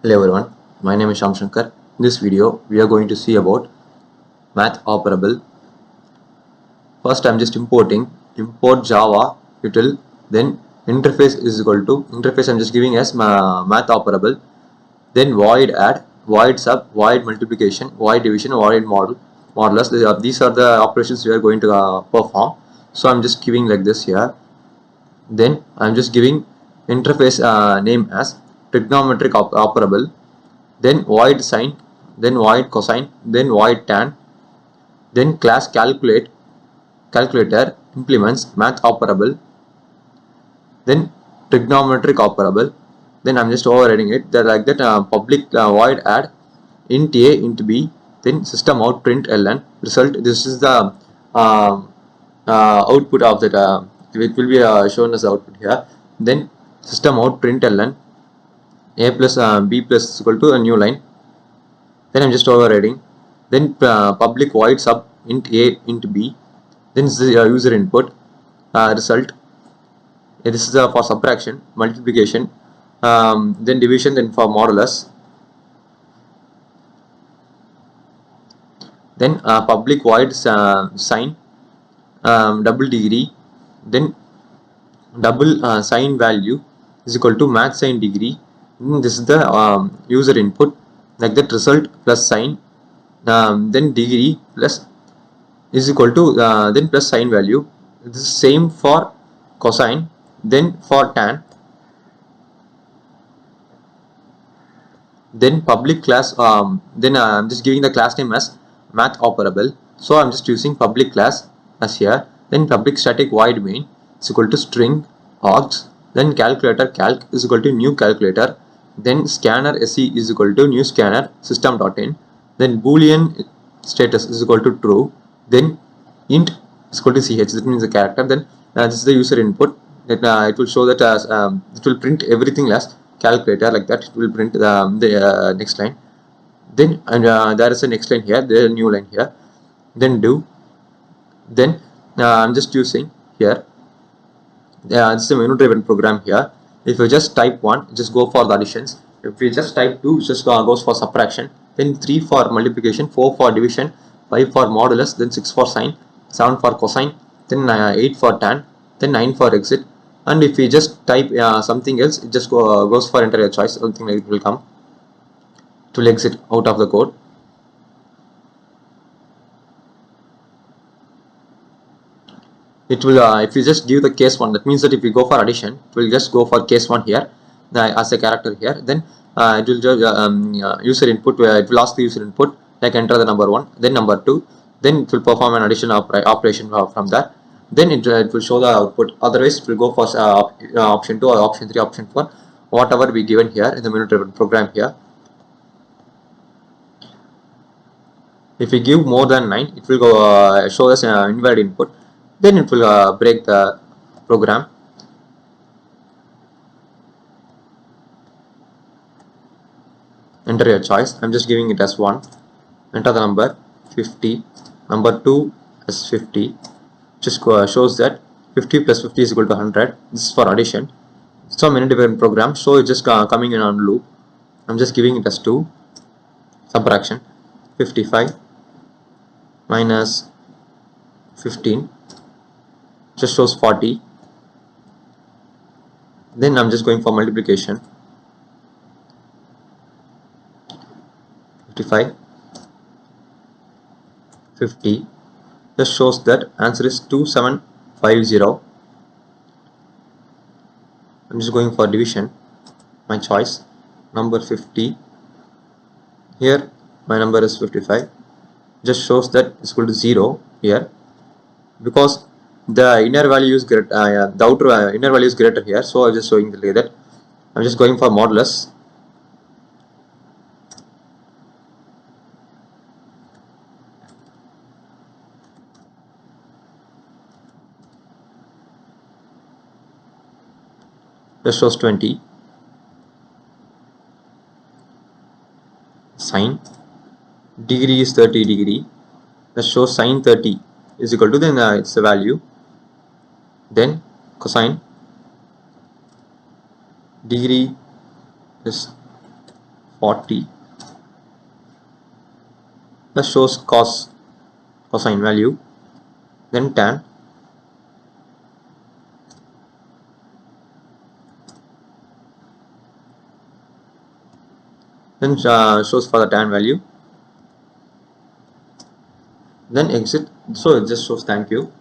Hello everyone, my name is Shyam Shankar. In this video, we are going to see about math operable. First, I'm just import Java util, then interface is equal to interface. I'm just giving as math operable. Then void add, void sub, void multiplication, void division, void modulus. These are the operations we are going to perform. So I'm just giving like this here. Then I'm just giving interface name as trigonometric operable, then void sine, then void cosine, then void tan, then class calculator implements math operable, then trigonometric operable. Then I'm just overriding it. They're like that. Public void add int a int b, then system out print ln result. This is the output of that. It will be shown as output here. Then system out print ln a plus b plus is equal to a new line. Then I'm just overriding. Then public void sub int a int b. Then this is user input result. This is for subtraction, multiplication, then division, then for modulus. Then public void sine double degree. Then double sine value is equal to math sine degree. This is the user input, like that. Result plus sine, then degree plus is equal to then plus sine value. This is same for cosine, then for tan. Then public class, then I'm just giving the class name as math operable. So I'm just using public class as here. Then public static void main is equal to string args. Then calculator calc is equal to new calculator. Then scanner se is equal to new scanner system.in. Then boolean status is equal to true. Then int is equal to ch, that means the character. Then this is the user input. It will show that as it will print everything as calculator, like that. It will print the next line. Then there is a next line here, there is a new line here. Then do. Then I'm just using here. This is a menu driven program here. If you just type 1, just go for the additions. If we just type 2, just goes for subtraction. Then 3 for multiplication, 4 for division, 5 for modulus, then 6 for sine, 7 for cosine, then 8 for tan, then 9 for exit. And if we just type something else, it just goes for enter your choice. Something like it will come. It will exit out of the code. It will if you just give the case 1, that means that if we go for addition, it will just go for case 1 here as a character here. Then it will just user input, it will ask the user input, like enter the number 1, then number 2, then it will perform an addition operation from that. Then it will show the output. Otherwise it will go for option 2 or option 3, option 4, whatever we given here in the menu driven program here. If we give more than 9, it will go show us invalid input. Then it will break the program. Enter your choice. I'm just giving it as 1. Enter the number 50. Number 2 is 50. Just shows that 50 plus 50 is equal to 100. This is for addition. So many different programs. So it's just coming in on loop. I'm just giving it as 2. Subtraction. 55 minus 15 just shows 40. Then I'm just going for multiplication. 55 50 just shows that answer is 2750. I'm just going for division, my choice, number 50. Here my number is 55. Just shows that it's equal to 0 here, because the inner value is greater, the outer inner value is greater here. So I'm just showing that. I'm just going for modulus. Just shows 20. Sine degree is 30 degree. That shows sine 30 is equal to, then it's the value. Then cosine degree is 40. That shows cosine value, then tan, then shows for the tan value, then exit. So it just shows thank you.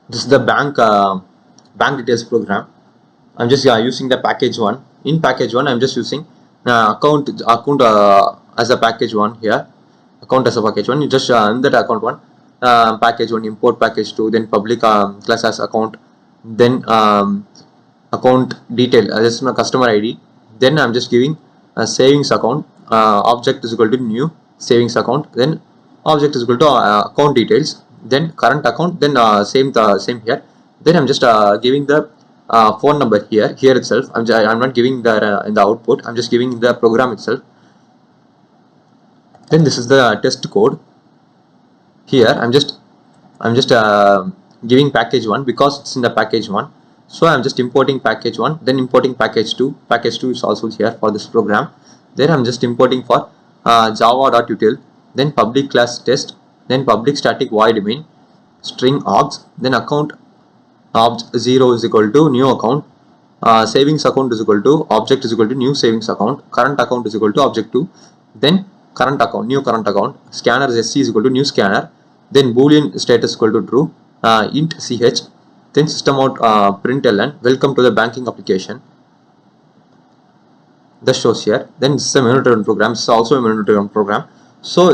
This is the bank details program. I'm just using the package one. In package one, I'm just using account as a package one here. Account as a package one. You just in that account one, package one, import package two, then public class as account, then account detail as my customer ID. Then I'm just giving a savings account. Object is equal to new savings account. Then object is equal to account details. Then current account. Then same here. Then I'm just giving the phone number here itself. I'm not giving the in the output. I'm just giving the program itself. Then this is the test code. Here I'm just giving package one because it's in the package one. So I'm just importing package one, then importing package two. Package two is also here for this program. Then I'm just importing for java.util, then public class test, then public static void main, string args, then account obj 0 is equal to new account, savings account is equal to object is equal to new savings account, current account is equal to object 2, then current account, new current account, scanner sc is equal to new scanner, then boolean status equal to true, int ch, then system out println, welcome to the banking application. That shows here. Then this is a menu-driven program. This is also a menu-driven program. So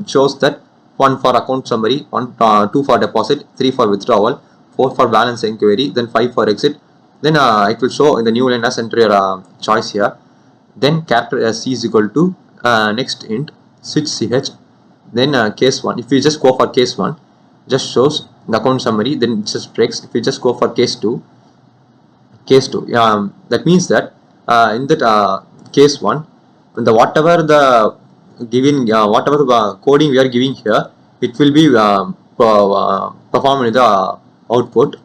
shows that 1 for account summary, 2 for deposit, 3 for withdrawal, 4 for balance inquiry, then 5 for exit. Then it will show in the new line as enter your choice here. Then character c is equal to next int switch ch. Then case 1. If you just go for case 1, just shows the account summary. Then it just breaks. If you just go for case 2, that means that in that case 1, the whatever the given whatever the coding we are giving here, it will be performed in the output.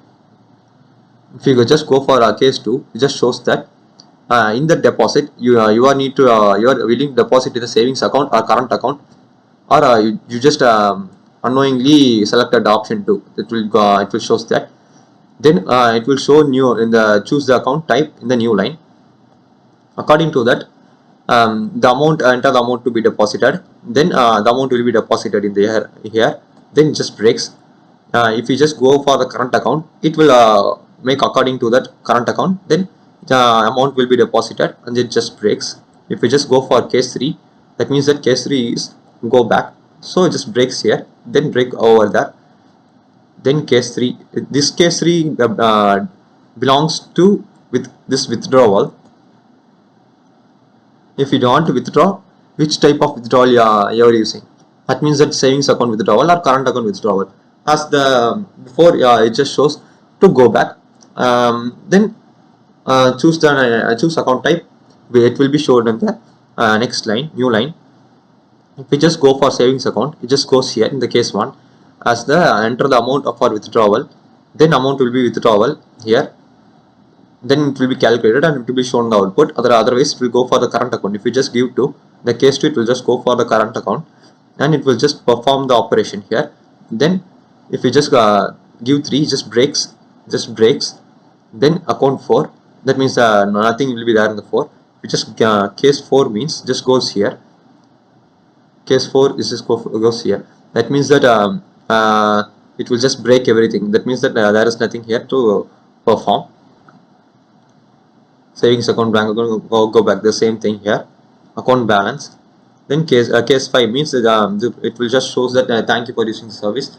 If you just go for case 2, it just shows that in the deposit you are willing to deposit in the savings account or current account, or you just unknowingly selected the option 2. It will shows that. Then it will show new in the choose the account type in the new line. According to that, the amount enter the amount to be deposited. Then the amount will be deposited in the here. Then it just breaks. If you just go for the current account, it will make according to that current account. Then the amount will be deposited, and it just breaks. If you just go for case 3, that means that case 3 is go back. So it just breaks here. Then break over there. Then case 3. This case 3 belongs to with this withdrawal. If you don't want to withdraw, which type of withdrawal you are using, that means that savings account withdrawal or current account withdrawal. As the before, it just shows to go back. Then choose the choose account type. It will be shown in the next line, new line. If we just go for savings account, it just goes here in the case 1 as the enter the amount for withdrawal. Then amount will be withdrawal here. Then it will be calculated and it will be shown the output. Otherwise it will go for the current account. If you just give to the case 2, it will just go for the current account and it will just perform the operation here. Then if you just give 3, just breaks. Then account 4, that means nothing will be there in the 4. If you just case 4 means just goes here. Case 4 is just goes here. That means that it will just break everything. That means that there is nothing here to perform. Savings account, bank account, go back, the same thing here. Account balance. Then case 5 means that it will just shows that thank you for using the service.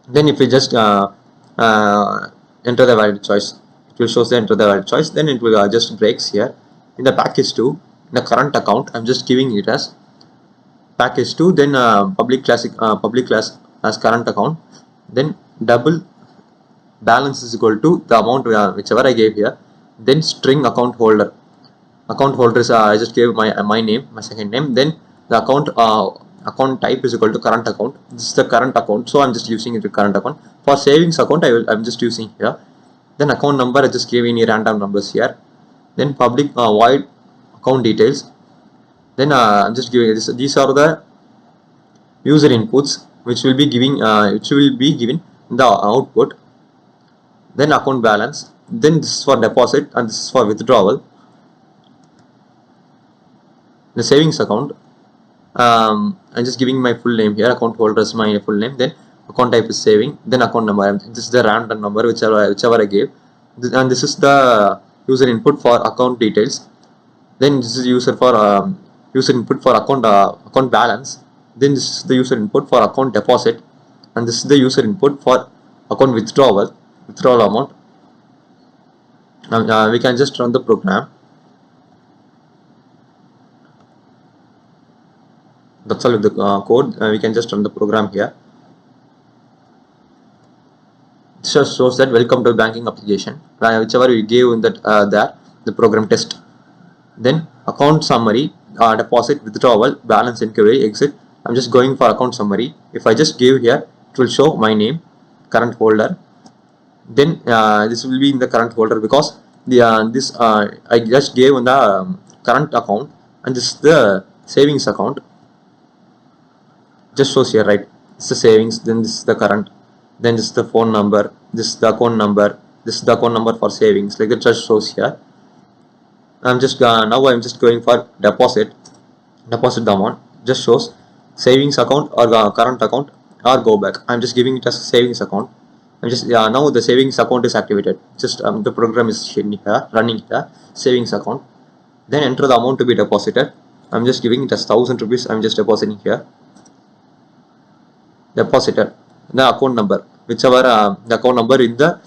Then if we just enter the valid choice, it will shows the enter the valid choice. Then it will just breaks here. In the package 2, in the current account, I'm just giving it as package 2. Then public class as current account. Then double balance is equal to the amount whichever I gave here. Then string account holder. Account holder is I just gave my name, my second name. Then the account account type is equal to current account. This is the current account, so I'm just using it to current account. For savings account, I'm just using here. Then account number, I just give any random numbers here. Then public void account details. Then I'm just giving this. These are the user inputs which will be given in the output. Then account balance. Then this is for deposit and this is for withdrawal. The savings account. I'm just giving my full name here. Account holder is my full name. Then account type is saving. Then account number. This is the random number whichever I gave. And this is the user input for account details. Then this is user input for account balance. Then this is the user input for account deposit, and this is the user input for account withdrawal amount. We can just run the program. That's all of the code. We can just run the program here. This just shows that welcome to banking application, whichever we gave in that the program test. Then account summary, deposit, withdrawal, balance, inquiry, exit. I'm just going for account summary. If I just give here, it will show my name, current holder. Then this will be in the current holder because I just gave on the current account, and this is the savings account. Just shows here, right? It's the savings. Then this is the current. Then this is the phone number. This is the account number. This is the account number for savings. Like that just shows here. I'm just now I'm just going for deposit the amount. Just shows savings account or current account or go back. I'm just giving it as savings account. I'm just now the savings account is activated. Just the program is running here, savings account. Then enter the amount to be deposited. I'm just giving it as 1000 rupees. I'm just depositing here. Deposited the account number, whichever the account number in the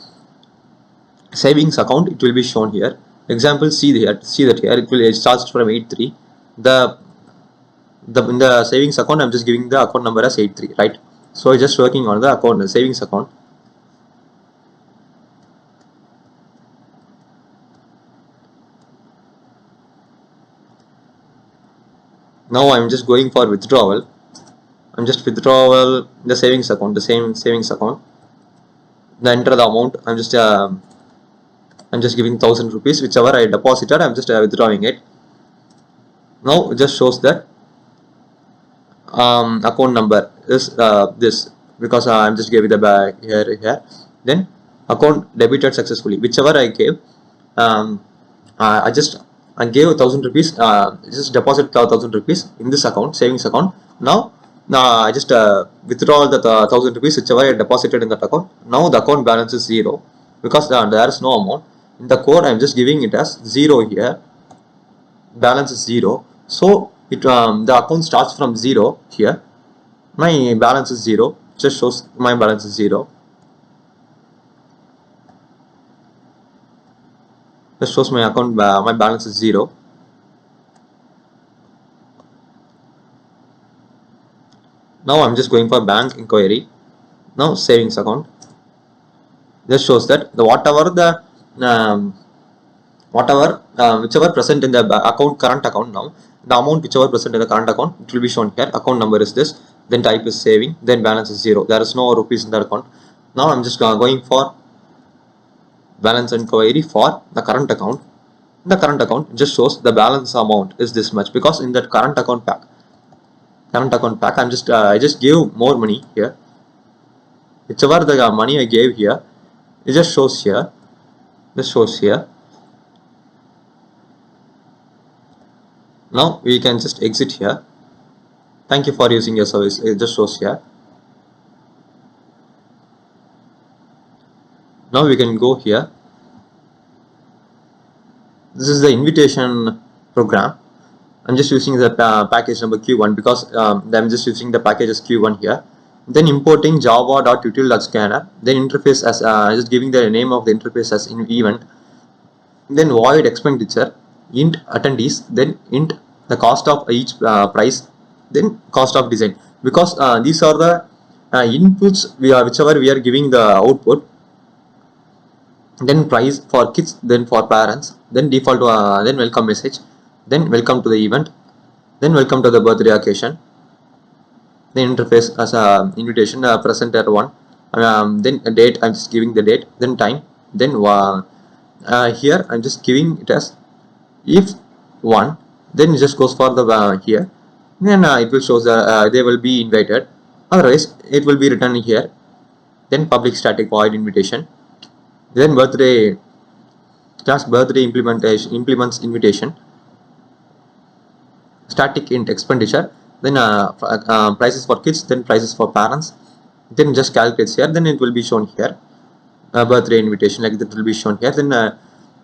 savings account, it will be shown here. Example, see that here it will start from 83. In the savings account, I'm just giving the account number as 83, right? So just working on the savings account. Now I'm just going for withdrawal. I'm just withdrawal the savings account, the same savings account. Then enter the amount. I'm just giving 1000 rupees, whichever I deposited. I'm just withdrawing it. Now it just shows that account number is this, because I'm just giving the here. Then account debited successfully, whichever I gave. I gave 1000 rupees. Just deposit 1000 rupees in this account, savings account. Now I just withdraw the 1000 rupees whichever I deposited in that account. Now the account balance is 0 because there is no amount. In the code, I'm just giving it as 0 here. Balance is 0. So the account starts from 0 here. My balance is 0. Just shows my balance is 0. Just shows my account, my balance is 0. Now I'm just going for bank inquiry. Now savings account. This shows that whichever present in the current account, now the amount whichever present in the current account, it will be shown here. Account number is this. Then type is saving. Then balance is 0. There is no rupees in the account. Now I'm just going for balance inquiry for the current account. The current account just shows the balance amount is this much, because in that current account pack, I just gave more money here. Whichever the money I gave here, it just shows here. This shows here. Now we can just exit here. Thank you for using your service. It just shows here. Now we can go here. This is the invitation program. I'm just using the package number Q1 because I'm just using the package as Q1 here. Then importing java.util.scanner. Then interface as just giving the name of the interface as in event. Then void expenditure, int attendees, then int the cost of each price, then cost of design. Because these are the inputs whichever we are giving the output. Then price for kids, then for parents, then default then welcome message, then welcome to the event, then welcome to the birthday occasion. the interface as a invitation present at 1, then a date, I'm just giving the date, then time, then here I'm just giving it as if 1, then it just goes for the here, then it will show the they will be invited, otherwise it will be written here. Then public static void invitation, then birthday class birthday implements invitation, static int expenditure, then prices for kids, then prices for parents, then just calculates here, then it will be shown here. Birthday invitation like that will be shown here. Then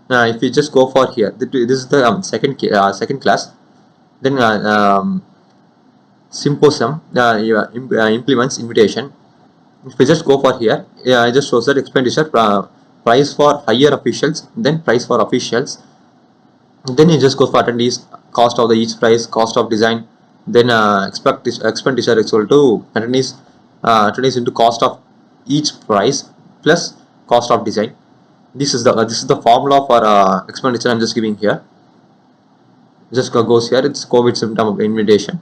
if we just go for here, this is the second class. Then symposium implements invitation. If we just go for here, it just shows that expenditure, price for higher officials, then price for officials, then it just goes for attendees, cost of the each price, cost of design, then expenditure is equal to attendees into cost of each price plus cost of design. This is the formula for expenditure. I'm just giving here, just goes here. It's COVID symptom of invitation,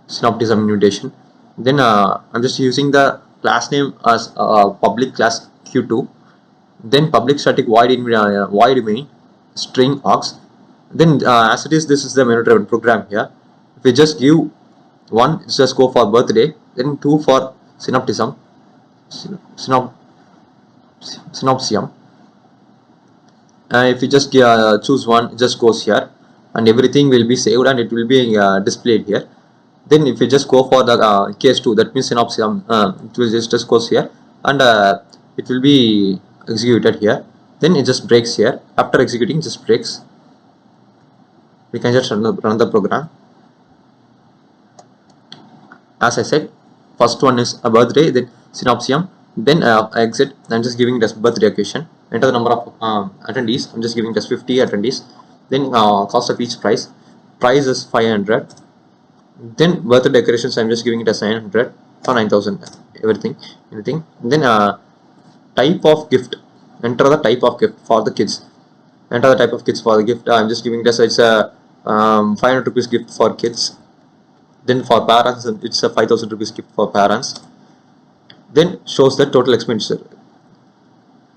synoptism invitation. Then I'm just using the class name as public class q2, then public static void main string aux. Then as it is, this is the menu driven program here. If we just give 1, just go for birthday, then 2 for synoptism, synopsium. If you just choose 1, it just goes here, and everything will be saved and it will be displayed here. Then if you just go for the case 2, that means synopsium, it will just goes here, and it will be executed here. Then it just breaks here. After executing, just breaks. We can just run the program. As I said, first one is a birthday, then synopsium, then exit. I'm just giving it as birthday occasion. Enter the number of attendees. I'm just giving it as 50 attendees. Then cost of each price. Price is 500. Then birthday decorations, I'm just giving it as 900 for 9,000. Anything. Then type of gift. Enter the type of gift for the kids. Enter the type of kids for the gift. I'm just giving this. It's a 500 rupees gift for kids. Then for parents, it's a 5,000 rupees gift for parents. Then shows the total expenditure.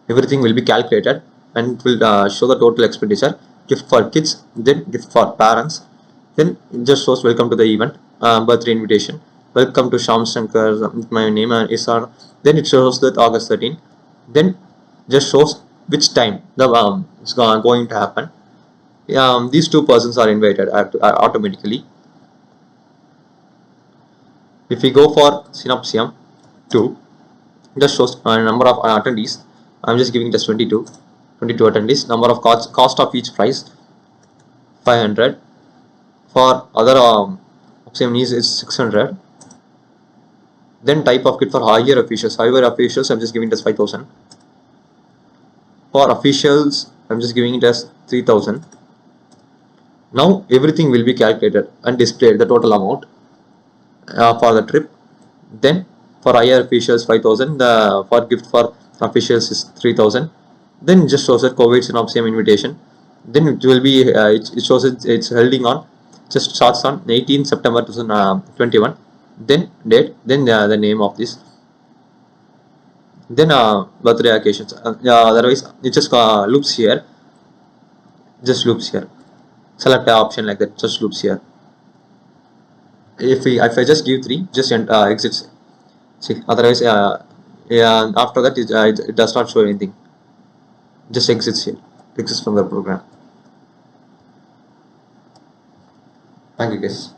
Everything will be calculated and it will show the total expenditure. Gift for kids, then gift for parents. Then it just shows welcome to the event, birthday invitation. Welcome to Sham Shankar. My name is on. Then it shows that August 13. Then just shows which time the it's going to happen. These 2 persons are invited automatically. If we go for synopsium 2, just shows number of attendees. I'm just giving just 22 attendees. Number of cost of each price 500. For other option is 600. Then type of kit for higher officials. Higher officials, I'm just giving it as 5,000. For officials, I'm just giving it as 3,000. Now everything will be calculated and displayed the total amount for the trip. Then for higher officials 5,000. The for gift for officials is 3,000. Then it just shows that COVID synopsium invitation. Then it will be it shows it's holding on. Just starts on 18 September 2021. Then date. Then the name of this. Then birthday occasions. Otherwise it just loops here. Just loops here. Select the option like that. Just loops here. If I just give 3, just exits. See, otherwise after that it does not show anything. Just exits here. Exits from the program. Thank you guys.